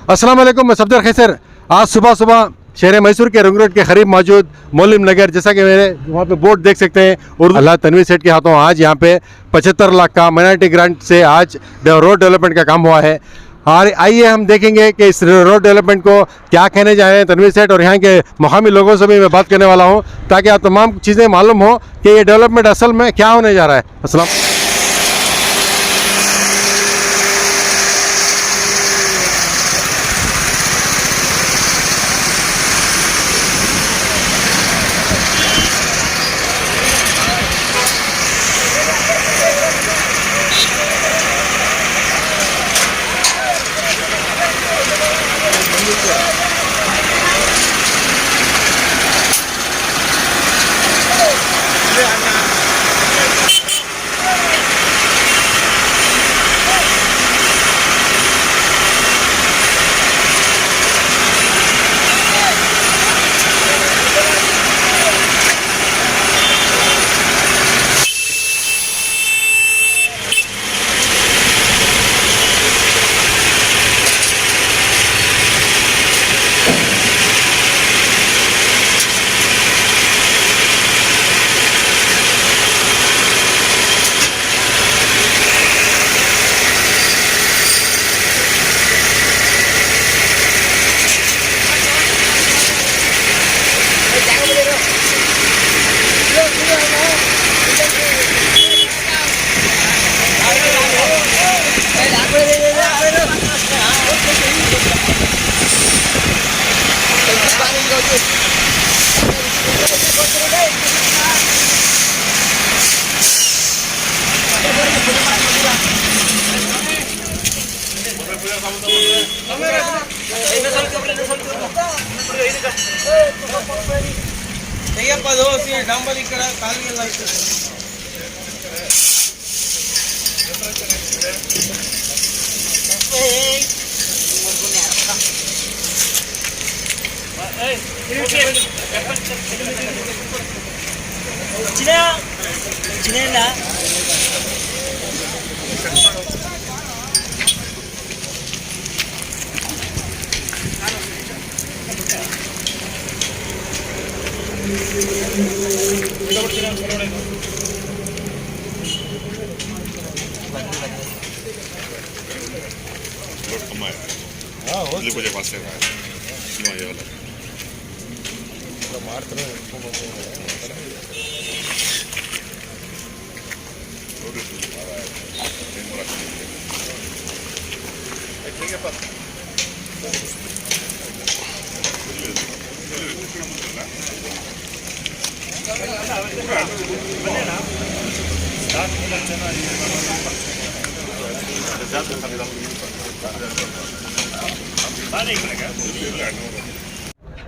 अस्सलाम वालेकुम, मैं सफदर खैसर। आज सुबह सुबह शहर मैसूर के रिंग रोड के करीब मौजूद मोलिम नगर, जैसा कि मेरे वहाँ पे बोर्ड देख सकते हैं, उर्दू अल्लाह तनवीर सेठ के हाथों आज यहाँ पे 75 लाख का माइनॉरिटी ग्रांट से आज रोड डेवलपमेंट का काम हुआ है। और आइए हम देखेंगे कि इस रोड डेवलपमेंट को क्या कहने जा रहे हैं तनवीर सेठ, और यहाँ के मुकामी लोगों से भी मैं बात करने वाला हूँ ताकि आप तमाम चीज़ें मालूम हो कि ये डेवलपमेंट असल में क्या होने जा रहा है। अस्सलाम ಡಾಂಬಲ್ ಈ ಕಡೆ ಕಾಲಿಗೆಲ್ಲ ಐತೆ ಚಿನ್ನ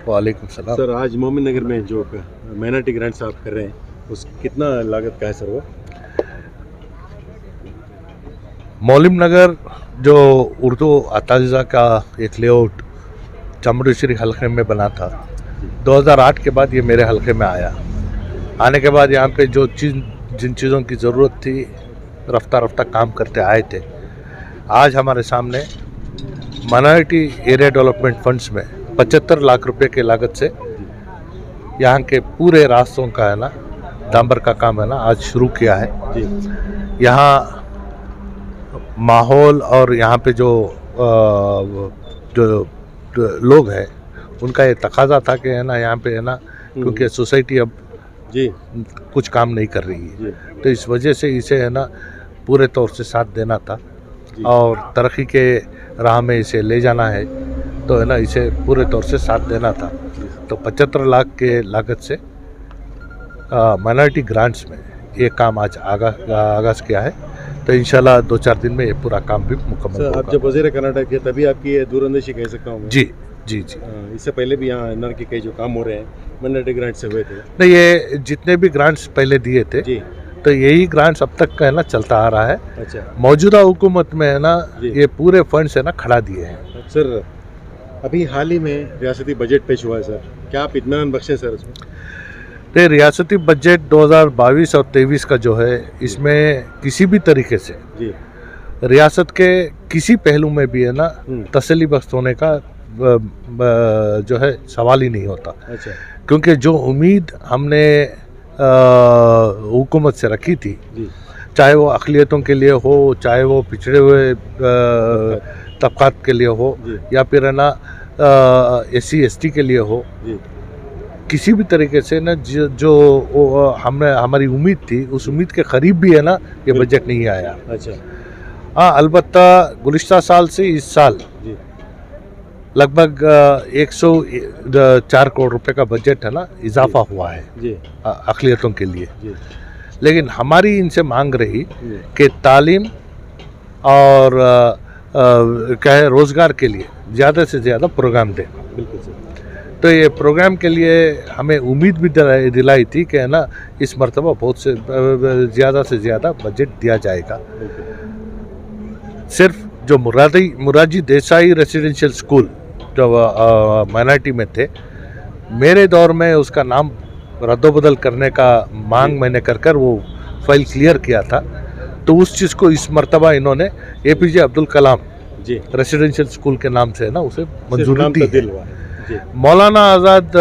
वालेकुम सलाम। सर, आज मोमिन नगर में जो माइनॉरिटी ग्रांट्स आप कर रहे हैं उस कितना लागत का है सर? वो मोलिम नगर जो उर्दू अताजा का एक लेआउट चामुंडेश्वरी हलके में बना था, 2008 के बाद ये मेरे हलके में आया। आने के बाद यहाँ पे जो जिन चीज़ों की ज़रूरत थी रफ्ता रफ्ता काम करते आए थे। आज हमारे सामने माइनॉरिटी एरिया डेवलपमेंट फंड्स में 75 लाख रुपए के लागत से यहाँ के पूरे रास्तों का है ना डांबर का काम है ना आज शुरू किया है। यहाँ माहौल और यहाँ पे जो लोग हैं उनका ये तकाजा था कि है ना यहाँ पे है ना क्योंकि सोसाइटी अब कुछ काम नहीं कर रही है, तो इस वजह से इसे है ना पूरे तौर से साथ देना था और तरक्की के राह में इसे ले जाना है, तो है ना इसे पूरे तौर से साथ देना था। तो 75 लाख के लागत से माइनॉरिटी ग्रांट्स में ये काम आज आगाज़ किया है। तो इंशाल्लाह 2-4 दिन में ये पूरा काम भी मुकम्मल होगा। आप जब वज़ीर कर्नाटक थे तभी आपकी ये दूरंदेशी कह सकता हूँ? जी जी जी। इससे पहले भी यहाँ एनआर के कई जो काम हो रहे हैं माइनॉरिटी ग्रांट से हुए थे? नहीं, ये जितने भी ग्रांट्स पहले दिए थे जी, तो यही ग्रांट्स अब तक का है ना चलता आ रहा है। अच्छा, मौजूदा हुकूमत में है ना ये पूरे फंड्स है ना खड़ा दिए हैं। सर अभी हाल ही में रियासती बजट पेश हुआ है सर, क्या आप इत्मीनान बख्शें सर उसमें? तो रियासती बजट 2022 और 23 का जो है इसमें किसी भी तरीके से जी रियासत के किसी पहलू में भी है ना तसल्ली बख्श होने का जो है सवाल ही नहीं होता। अच्छा। क्योंकि जो उम्मीद हमने हुकूमत से रखी थी, जी। चाहे वो अक़लियतों के लिए हो, चाहे वो पिछड़े हुए तबक़ात के लिए हो, या फिर है ना SC ST के लिए हो, जी। किसी भी तरीके से ना जो हमारी उम्मीद थी, उस उम्मीद के करीब भी है ना ये बजट नहीं आया। अच्छा। हाँ, अलबत्ता गुज़िश्ता साल से इस साल जी। लगभग 104 करोड़ रुपए का बजट है ना इजाफा हुआ है जी। अक़लियतों के लिए। जी। लेकिन हमारी इनसे मांग रही जी। कि तालीम और क्या है रोज़गार के लिए ज़्यादा से ज़्यादा प्रोग्राम दें। बिल्कुल सर। तो ये प्रोग्राम के लिए हमें उम्मीद भी दिलाई थी कि है ना इस मरतबा बहुत से ज़्यादा से ज़्यादा बजट दिया जाएगा। सिर्फ जो मुराजी देसाई रेसिडेंशियल स्कूल जो माइनॉरिटी में थे, मेरे दौर में उसका नाम रद्दोबदल करने का मांग मैंने कर वो फाइल क्लियर किया था, तो उस चीज़ को इस मरतबा इन्होंने APJ अब्दुल कलाम जी। रेसिडेंशियल स्कूल के नाम से है ना उसे मंजूरी दी है। जी। मौलाना आज़ाद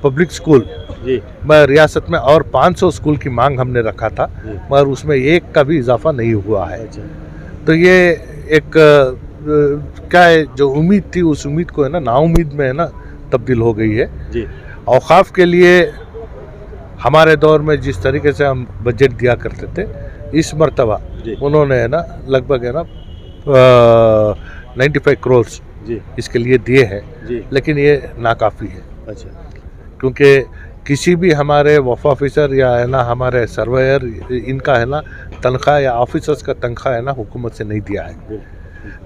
पब्लिक स्कूल जी। में रियासत में और 500 स्कूल की मांग हमने रखा था, जी। मगर उसमें एक का भी इजाफा नहीं हुआ है। अच्छा। तो ये एक क्या है, जो उम्मीद थी उस उम्मीद को है ना नाउम्मीद में है ना तब्दील हो गई है। जी। औकाफ के लिए हमारे दौर में जिस तरीके से हम बजट दिया करते थे, इस मरतबा उन्होंने है ना लगभग है ना 95 करोड़ जी इसके लिए दिए हैं, लेकिन ये नाकाफ़ी है। अच्छा। क्योंकि किसी भी हमारे वफ़ ऑफिसर या है ना हमारे सर्वेयर इनका है ना तनख्वाह या ऑफिसर्स का तनख्वाह है ना हुकूमत से नहीं दिया है।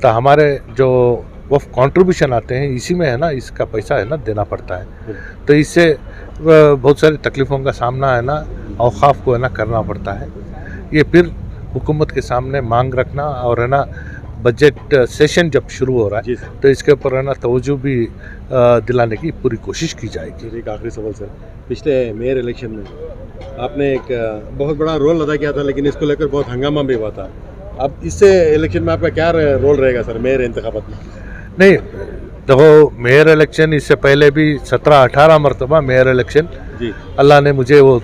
तो हमारे जो वफ़ कंट्रीब्यूशन आते हैं इसी में है ना इसका पैसा है ना देना पड़ता है। तो इससे बहुत सारी तकलीफ़ों का सामना है ना औकाफ को है ना करना पड़ता है। ये फिर हुकूमत के सामने मांग रखना और है ना बजट सेशन जब शुरू हो रहा है तो इसके ऊपर है ना तवज्जो भी दिलाने की पूरी कोशिश की जाएगी। एक आखिरी सवाल सर, पिछले मेयर इलेक्शन में आपने एक बहुत बड़ा रोल अदा किया था, लेकिन इसको लेकर बहुत हंगामा भी हुआ था। अब इससे इलेक्शन में आपका क्या रोल रहेगा सर मेयर इंतखाबात में? नहीं देखो, मेयर इलेक्शन इससे पहले भी 17-18 मरतबा मेयर इलेक्शन अल्लाह ने मुझे वो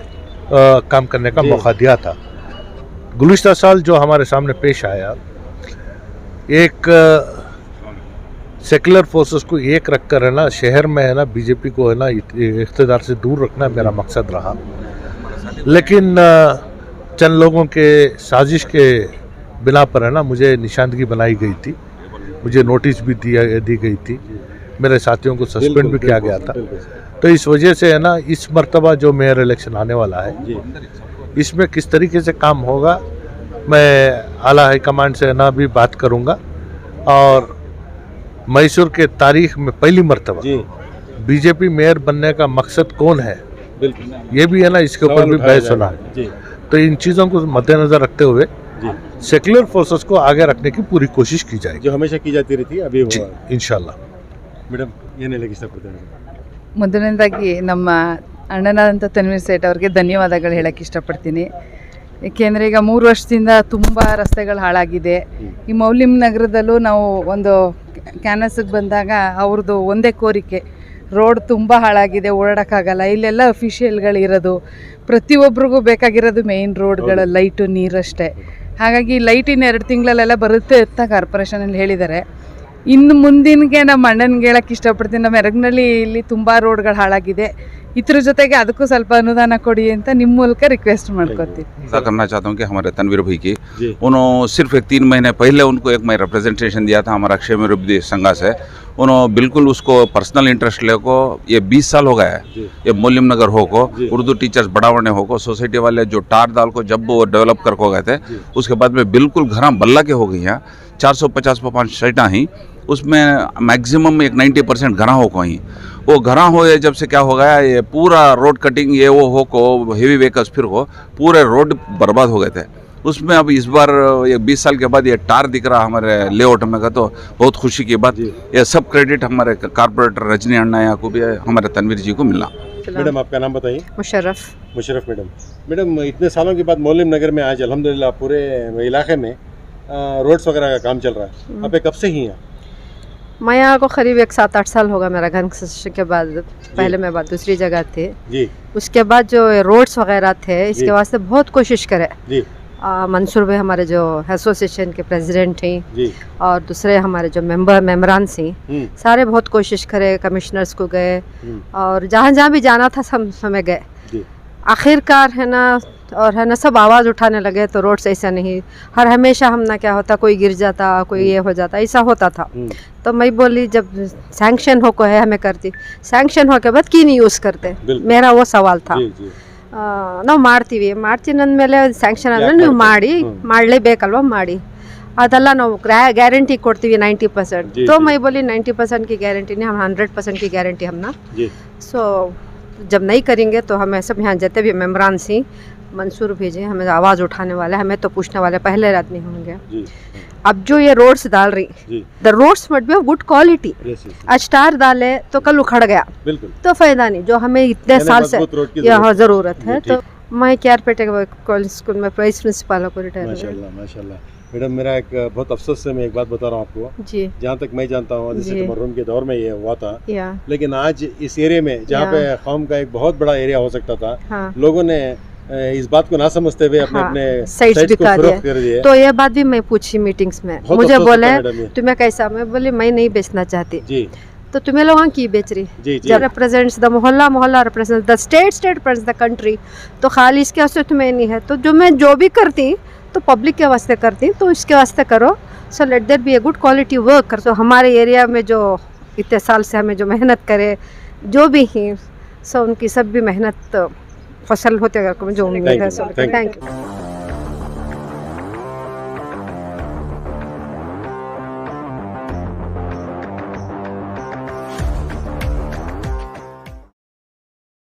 काम करने का मौका दिया था। गुज़िश्ता साल जो हमारे सामने पेश आया, एक सेकुलर फोर्सेस को एक रखकर है ना शहर में है ना बीजेपी को है ना इख्तिदार से दूर रखना मेरा मकसद रहा। लेकिन चंद लोगों के साजिश के बिना पर है ना मुझे निशानदगी बनाई गई थी, मुझे नोटिस भी दी गई थी, मेरे साथियों को सस्पेंड भी किया गया था। तो इस वजह से है ना इस मरतबा जो मेयर इलेक्शन आने वाला है इसमें किस तरीके से काम होगा मैं आला हाई कमांड से ना भी बात करूंगा। और मैसूर के तारीख में पहली मरतबा बीजेपी मेयर बनने का मकसद कौन है, ये भी है ना इसके ऊपर भी बहस होना है। तो इन चीज़ों को मद्देनजर रखते हुए सेकुलर फोर्सेस को आगे रखने की पूरी कोशिश की जाएगी, जो हमेशा की जाती रहती है, अभी इंशाल्लाह। ಮೇಡಮ್ ಏನು ಹೇಳಕ್ಕೆ ಇಷ್ಟಪಡ್ತೀನಿ? ಮೊದಲನೇದಾಗಿ ನಮ್ಮ ಅಣ್ಣನಾದಂಥ ತನ್ವೀರ್ ಸೇಠ್ ಅವರಿಗೆ ಧನ್ಯವಾದಗಳು ಹೇಳಕ್ಕೆ ಇಷ್ಟಪಡ್ತೀನಿ. ಏಕೆಂದರೆ ಈಗ 3 ವರ್ಷದಿಂದ ತುಂಬ ರಸ್ತೆಗಳು ಹಾಳಾಗಿದೆ. ಈ ಮೌಲಿಂ ನಗರದಲ್ಲೂ ನಾವು ಒಂದು ಕ್ಯಾನ್ವಸ್ಗೆ ಬಂದಾಗ ಅವ್ರದ್ದು ಒಂದೇ ಕೋರಿಕೆ, ರೋಡ್ ತುಂಬ ಹಾಳಾಗಿದೆ, ಓಡಾಡೋಕ್ಕಾಗಲ್ಲ, ಇಲ್ಲೆಲ್ಲ ಅಫಿಷಿಯಲ್ಗಳಿರೋದು, ಪ್ರತಿಯೊಬ್ಬರಿಗೂ ಬೇಕಾಗಿರೋದು ಮೇಯ್ನ್ ರೋಡ್ಗಳ ಲೈಟು ನೀರಷ್ಟೇ. ಹಾಗಾಗಿ ಲೈಟಿನ 2 ತಿಂಗಳಲ್ಲೆಲ್ಲ ಬರುತ್ತೆ ಅಂತ ಕಾರ್ಪೊರೇಷನಲ್ಲಿ ಹೇಳಿದ್ದಾರೆ. ಇನ್ನು ಮುಂದಿನಗೆ ನಮ್ಮ ಅಣ್ಣನಿಗೆ ಹೇಳಕ್ಕೆ ಇಷ್ಟಪಡ್ತೀನಿ, ನಮ್ಮ ಎರಗನಹಳ್ಳಿ ಇಲ್ಲಿ ತುಂಬ ರೋಡ್ಗಳು ಹಾಳಾಗಿದೆ, इतर ಜೊತೆಗೆ ಅದಕ್ಕೂ ಸ್ವಲ್ಪ ಅನುದಾನ ಕೊಡಿ ಅಂತ ನಿಮ್ಮ ಮೂಲಕ ರಿಕ್ವೆಸ್ಟ್ ಮಾಡ್ಕೊತೀನಿ। करना चाहता हूँ कि हमारे तनवीर भाई की उन्होंने सिर्फ 3 महीने पहले उनको एक मैं रिप्रेजेंटेशन दिया था हमारा अक्षय मेरुब्दी संघा से। उन्होंने बिल्कुल उसको पर्सनल इंटरेस्ट ले को ये 20 साल हो गया है, ये मोलिम नगर हो को उर्दू टीचर्स बढ़ावने हो को सोसाइटी वाले जो टार दाल को जब वो डेवलप कर को गए थे उसके बाद में बिल्कुल घरा बल्ला के हो गई हैं। 450-500 साइटा ही उसमें मैक्सिमम एक 90% घरा हो को ही वो घरा हो ये जब से क्या हो गया ये पूरा रोड कटिंग ये वो हो को हेवी व्हीकल्स फिर को पूरे रोड बर्बाद हो गए थे। उसमें अब इस बार ये 20 साल के बाद ये टार दिख रहा हमारे लेआउट में का, तो बहुत खुशी की बात। ये सब क्रेडिट हमारे कारपोरेटर रजनी अन्ना या को भी हमारे तनवीर जी को मिला। मैडम आपका नाम बताइए? मुशर्रफ। मैडम, इतने सालों के बाद मोलिम नगर में आज अल्हम्दुलिल्लाह पूरे इलाके में रोड्स वगैरह का काम चल रहा है। आप ये कब से ही हैं? मैं यहाँ को करीब 7-8 साल होगा मेरा घर कंस्ट्रक्शन के बाद। पहले मैं बात दूसरी जगह थे, जी उसके बाद जो रोड्स वगैरह थे जी। इसके वास्ते बहुत कोशिश करे। जी मंसूर भाई हमारे जो एसोसिएशन के प्रेसिडेंट हैं जी और दूसरे हमारे जो मेम्बरान हैं, सारे बहुत कोशिश करे, कमिश्नर्स को गए और जहाँ जहाँ भी जाना था सब समय गए। जी आखिरकार है ना, और है ना सब आवाज़ उठाने लगे तो रोड्स ऐसा नहीं, हर हमेशा हम ना क्या होता, कोई गिर जाता, कोई ये हो जाता, ऐसा होता था। तो मैं बोली जब सैंक्शन हो को है हमें करती, सैंक्शन हो के बाद क्यों नहीं यूज़ करते, मेरा वो सवाल था। जी जी ನಾವು ಮಾಡ್ತೀನಿ ಅಂದಮೇಲೆ ಸ್ಯಾಂಕ್ಷನ್ ಆದಮೇಲೆ ನೀವು ಮಾಡಲೇಬೇಕಲ್ವ, ಮಾಡಿ ಅದೆಲ್ಲ ನಾವು गारंटी ಕೊಡ್ತೀವಿ 90%। तो मैं बोली 90% की गारंटी नहीं, हम 100% की गारंटी हम ना। सो जब नहीं करेंगे तो हमें सब यहाँ जितने भी मेम्बरान सी मंसूर भेजे, हमें आवाज़ उठाने वाले, हमें तो पूछने वाले पहले रात नहीं होंगे। अब जो ये रोड्स डाल रही, the roads must be of good quality. आज स्टार डाले तो कल उखड़ गया, बिल्कुल तो फायदा नहीं, जो हमें इतने साल से यहाँ ज़रूरत है। तो मैं केआरपेटे कॉलेज स्कूल में वाइस प्रिंसिपल को रिटायर। माशाल्लाह माशाल्लाह। मैडम मेरा एक बहुत अफसोस से मैं एक बात बता रहा हूँ आपको, जी जहाँ तक मैं जानता हूँ जैसे जी। तमर्रुम के दौर में ये हुआ था, या लेकिन आज इस एरिया में जहाँ या। पे कौम का एक बहुत बड़ा एरिया हो सकता था, हाँ लोगों ने इस बात को ना समझते हुए अपने हाँ, अपने साइट्स साइट्स को दिखा फरोख्त कर दिए। तो ये बात भी मैं पूछी मीटिंग्स में, बहुत मुझे अफसोस बोले होता है मैडम ये। तुम्हें कैसा, मैं बोली मैं नहीं बेचना चाहती। जी तो तुम्हें लोग की बेच रही, जी जी जो रिप्रेजेंट्स द मोहल्ला, मोहल्ला represents the state, state represents the country. तो खाली इसके वास्ते तुम्हें नहीं है, तो जो मैं जो भी करती तो पब्लिक के वास्ते करती, तो इसके वास्ते करो। So let there be a good quality work कर। तो हमारे एरिया में जो इतने साल से हमें जो मेहनत करे जो भी हैं, सो उनकी सब भी मेहनत फसल होते जो उम्मीद है। Thank you. Thank you.